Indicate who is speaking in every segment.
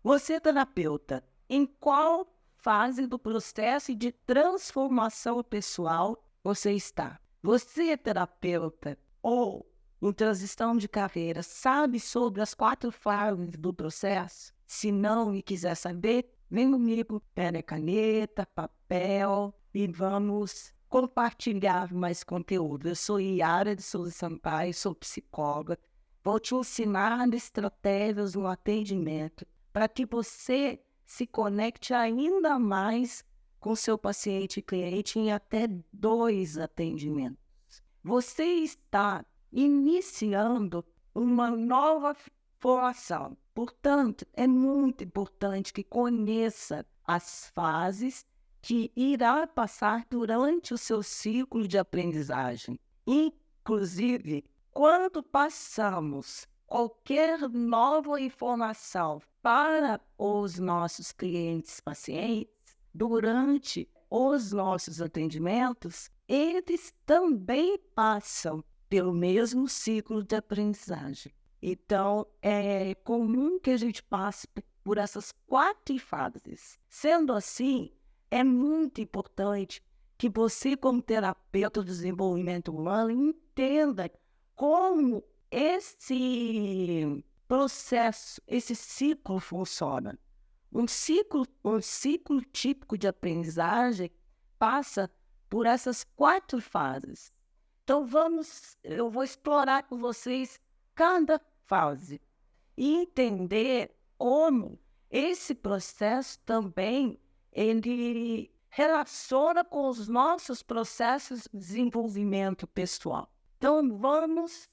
Speaker 1: Você, terapeuta, em qual fase do processo de transformação pessoal você está? Você, terapeuta, ou em transição de carreira, sabe sobre as 4 fases do processo? Se não e quiser saber, vem comigo, pega a caneta, papel e vamos compartilhar mais conteúdo. Eu sou Yara de Souza Sampaio, sou psicóloga. Vou te ensinar estratégias no atendimento para que você se conecte ainda mais com seu paciente e cliente em até 2 atendimentos. Você está iniciando uma nova formação. Portanto, é muito importante que conheça as fases que irá passar durante o seu ciclo de aprendizagem. Inclusive, quando passamos qualquer nova informação para os nossos clientes pacientes, durante os nossos atendimentos, eles também passam pelo mesmo ciclo de aprendizagem. Então, é comum que a gente passe por essas 4 fases. Sendo assim, é muito importante que você, como terapeuta do desenvolvimento humano, entenda como esse processo, esse ciclo funciona. Um ciclo típico de aprendizagem passa por essas 4 fases. Então eu vou explorar com vocês cada fase e entender como esse processo também ele relaciona com os nossos processos de desenvolvimento pessoal. Então vamos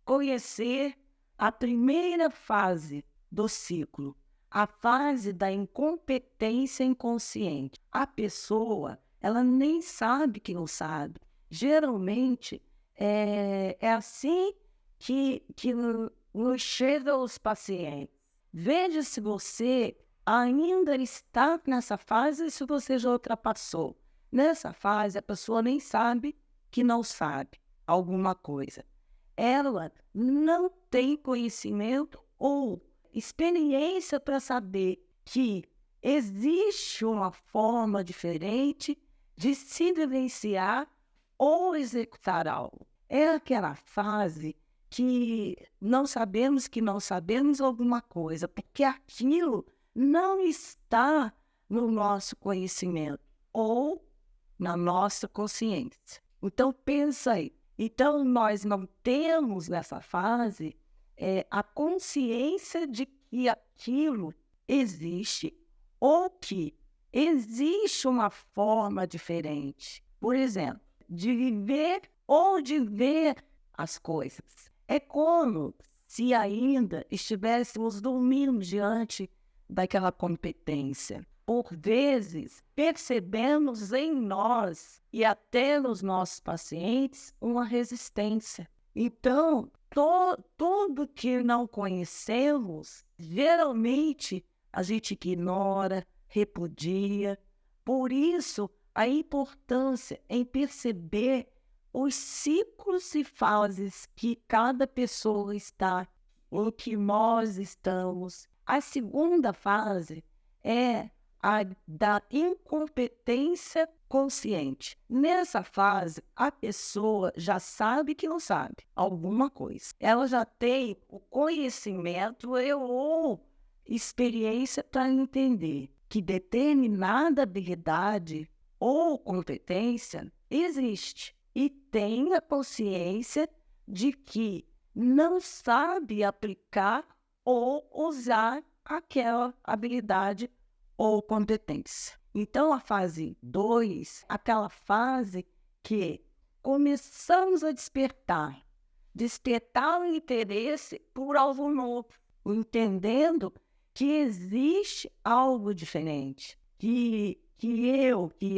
Speaker 1: conhecer a primeira fase do ciclo, a fase da incompetência inconsciente. A pessoa, ela nem sabe que não sabe. Geralmente, é assim que nos chegam os pacientes. Veja se você ainda está nessa fase e se você já ultrapassou. Nessa fase, a pessoa nem sabe que não sabe alguma coisa. Ela não tem conhecimento ou experiência para saber que existe uma forma diferente de se vivenciar ou executar algo. É aquela fase que não sabemos alguma coisa, porque aquilo não está no nosso conhecimento ou na nossa consciência. Então, pensa aí. Então, nós não temos nessa fase a consciência de que aquilo existe ou que existe uma forma diferente. Por exemplo, de viver ou de ver as coisas. É como se ainda estivéssemos dormindo diante daquela competência. Por vezes, percebemos em nós e até nos nossos pacientes uma resistência. Então, tudo que não conhecemos, geralmente a gente ignora, repudia. Por isso, a importância em perceber os ciclos e fases que cada pessoa está, ou que nós estamos. A segunda fase é a da incompetência consciente. Nessa fase, a pessoa já sabe que não sabe alguma coisa. Ela já tem o conhecimento ou experiência para entender que determinada habilidade ou competência existe e tem a consciência de que não sabe aplicar ou usar aquela habilidade ou competência. Então, a fase 2, aquela fase que começamos a despertar o interesse por algo novo, entendendo que existe algo diferente, que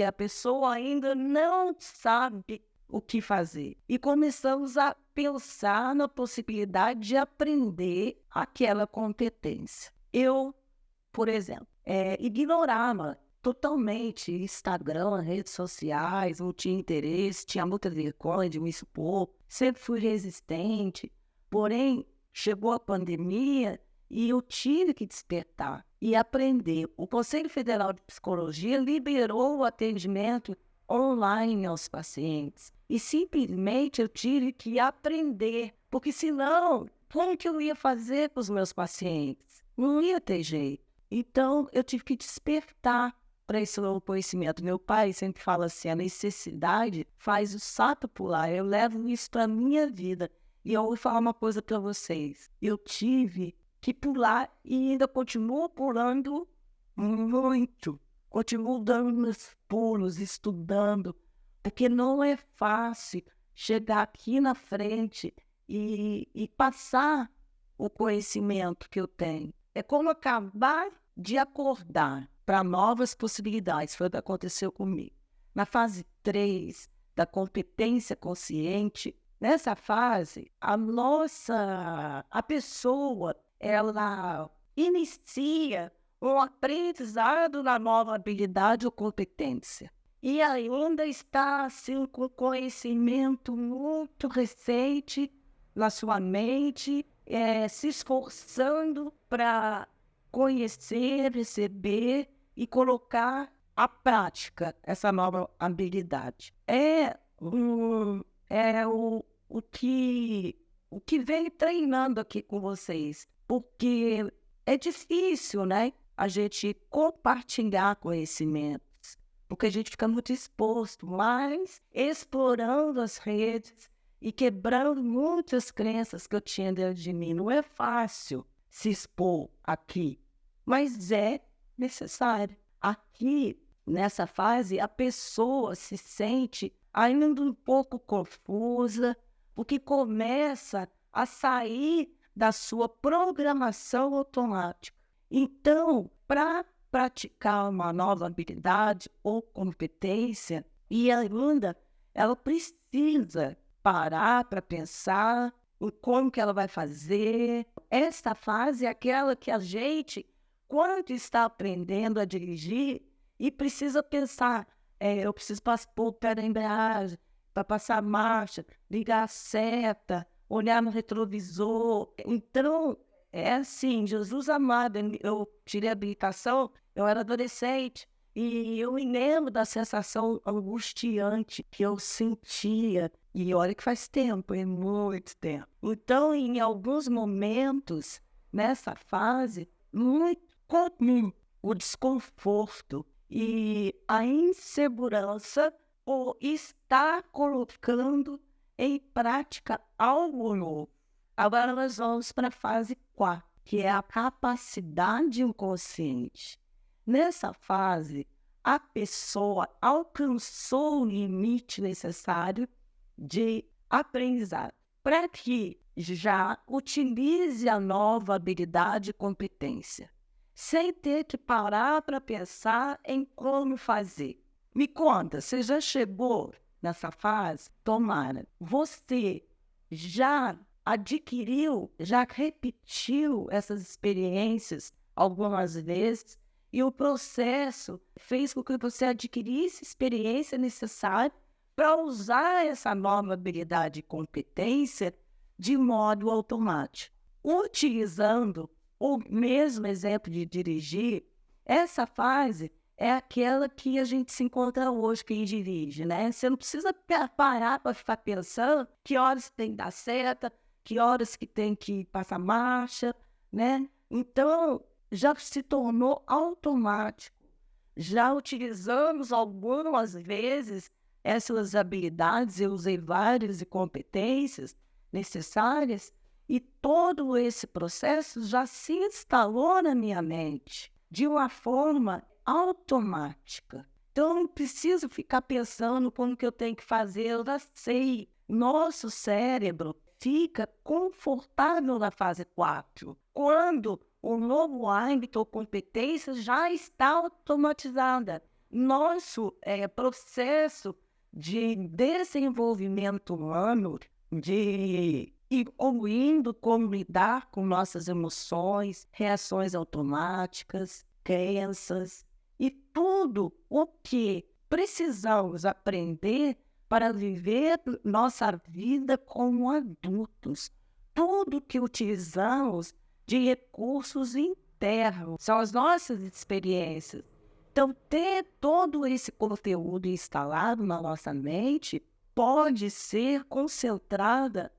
Speaker 1: a pessoa ainda não sabe o que fazer. E começamos a pensar na possibilidade de aprender aquela competência. Eu, por exemplo, ignorava totalmente Instagram, redes sociais, não tinha interesse, tinha muita vergonha de me expor, sempre fui resistente. Porém, chegou a pandemia E eu tive que despertar e aprender. O Conselho Federal de Psicologia liberou o atendimento online aos pacientes. E simplesmente eu tive que aprender, porque senão, como que eu ia fazer com os meus pacientes? Não ia ter jeito. Então, eu tive que despertar para esse novo conhecimento. Meu pai sempre fala assim, a necessidade faz o sapo pular. Eu levo isso para a minha vida. E eu vou falar uma coisa para vocês. Eu tive que pular e ainda continuo pulando muito. Continuo dando meus pulos, estudando, porque não é fácil chegar aqui na frente e passar o conhecimento que eu tenho. É como acabar de acordar para novas possibilidades. Foi o que aconteceu comigo. Na fase 3 da competência consciente, nessa fase, a pessoa, ela inicia um aprendizado na nova habilidade ou competência. E ainda está assim, com conhecimento muito recente na sua mente, se esforçando para conhecer, receber e colocar à prática essa nova habilidade. O que vem treinando aqui com vocês, porque é difícil, né, a gente compartilhar conhecimentos, porque a gente fica muito exposto, mas explorando as redes e quebrando muitas crenças que eu tinha dentro de mim. Não é fácil se expor aqui, mas é necessário. Aqui, nessa fase, a pessoa se sente ainda um pouco confusa, porque começa a sair da sua programação automática. Então, para praticar uma nova habilidade ou competência, e ainda ela precisa parar para pensar em como que ela vai fazer. Esta fase é aquela que a gente, quando está aprendendo a dirigir, e precisa pensar, eu preciso pôr o pé na embreagem, para passar a marcha, ligar a seta, olhar no retrovisor. Então, é assim, Jesus amado, eu tirei a habilitação, eu era adolescente, e eu me lembro da sensação angustiante que eu sentia. E olha que faz tempo, é muito tempo. Então, em alguns momentos, nessa fase, muito comum o desconforto e a insegurança por estar colocando em prática algo novo. Agora nós vamos para a fase 4, que é a capacidade inconsciente. Nessa fase, a pessoa alcançou o limite necessário de aprendizado para que já utilize a nova habilidade e competência, sem ter que parar para pensar em como fazer. Me conta, você já chegou nessa fase? Tomara. Você já adquiriu, já repetiu essas experiências algumas vezes e o processo fez com que você adquirisse experiência necessária para usar essa nova habilidade e competência de modo automático. Utilizando o mesmo exemplo de dirigir, essa fase é aquela que a gente se encontra hoje, quem dirige, né? Você não precisa parar para ficar pensando que horas tem que dar seta, que horas que tem que passar marcha, né? Então, já se tornou automático. Já utilizamos algumas vezes essas habilidades, eu usei várias competências necessárias, e todo esse processo já se instalou na minha mente de uma forma automática. Então, eu não preciso ficar pensando como que eu tenho que fazer, eu já sei. Nosso cérebro fica confortável na fase 4, quando o novo hábito ou competência já está automatizada. Nosso processo de desenvolvimento humano, de evoluindo como lidar com nossas emoções, reações automáticas, crenças e tudo o que precisamos aprender para viver nossa vida como adultos. Tudo que utilizamos de recursos internos, são as nossas experiências. Então, ter todo esse conteúdo instalado na nossa mente pode ser concentrada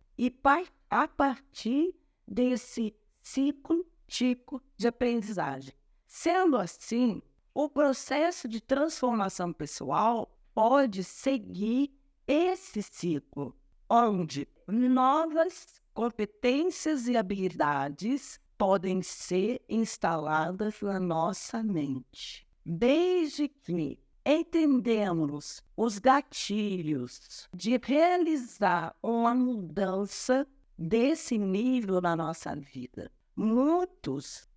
Speaker 1: a partir desse ciclo típico de aprendizagem. Sendo assim, o processo de transformação pessoal pode seguir esse ciclo, onde novas competências e habilidades podem ser instaladas na nossa mente. Desde que entendemos os gatilhos de realizar uma mudança desse nível na nossa vida, muitos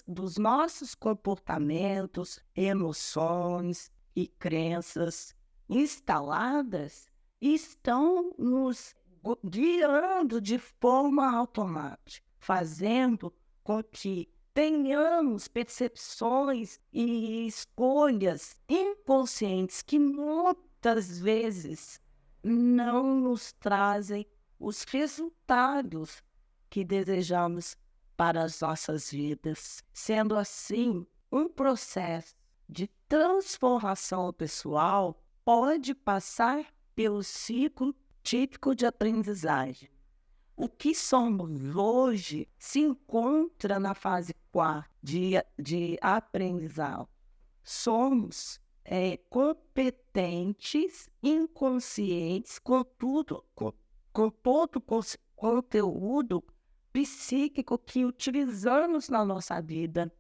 Speaker 1: dos nossos comportamentos, emoções e crenças instaladas estão nos guiando de forma automática, fazendo com que tenhamos percepções e escolhas inconscientes que muitas vezes não nos trazem os resultados que desejamos para as nossas vidas. Sendo assim, um processo de transformação pessoal pode passar pelo ciclo típico de aprendizagem. O que somos hoje se encontra na fase 4 de aprendizado. Somos competentes, inconscientes, com todo o conteúdo psíquico que utilizamos na nossa vida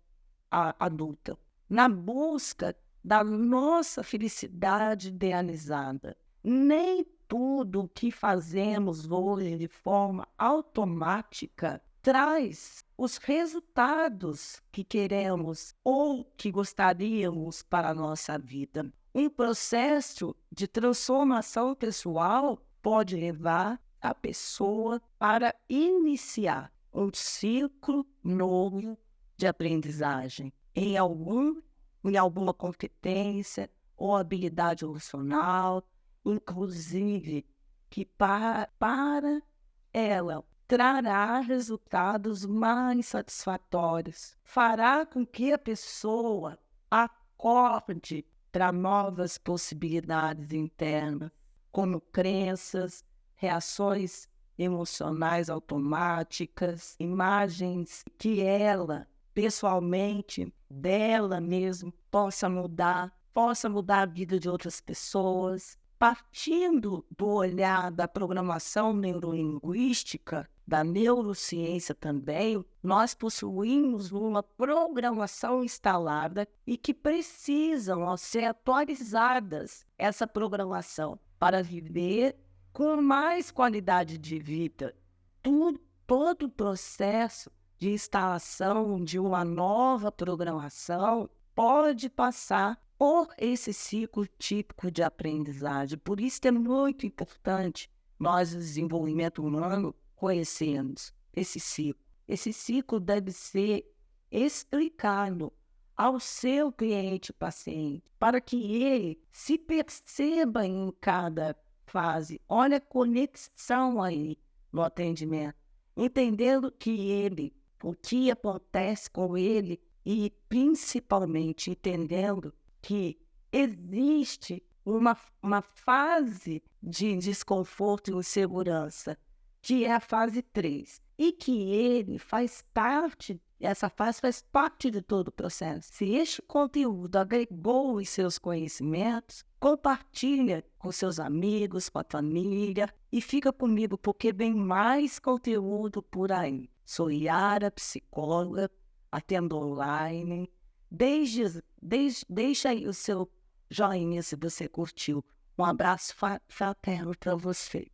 Speaker 1: adulta, na busca da nossa felicidade idealizada. Nem tudo que fazemos hoje de forma automática traz os resultados que queremos ou que gostaríamos para a nossa vida. Um processo de transformação pessoal pode levar a pessoa para iniciar um ciclo novo de aprendizagem em alguma competência ou habilidade emocional, inclusive que para ela trará resultados mais satisfatórios, fará com que a pessoa acorde para novas possibilidades internas, como crenças, reações emocionais automáticas, imagens que ela, pessoalmente, dela mesma, possa mudar a vida de outras pessoas. Partindo do olhar da programação neurolinguística, da neurociência também, nós possuímos uma programação instalada e que precisam ser atualizadas essa programação para viver com mais qualidade de vida. Todo o processo de instalação de uma nova programação pode passar por esse ciclo típico de aprendizagem. Por isso que é muito importante nós, o desenvolvimento humano, conhecermos esse ciclo. Esse ciclo deve ser explicado ao seu cliente paciente, para que ele se perceba em cada fase. Olha a conexão aí no atendimento, entendendo o que acontece com ele e principalmente entendendo que existe uma fase de desconforto e insegurança, que é a fase 3, e que essa fase faz parte de todo o processo. Se este conteúdo agregou os seus conhecimentos, compartilha com seus amigos, com a família, e fica comigo, porque vem mais conteúdo por aí. Sou Yara, psicóloga, atendo online. Deixa aí o seu joinha se você curtiu. Um abraço fraterno para você.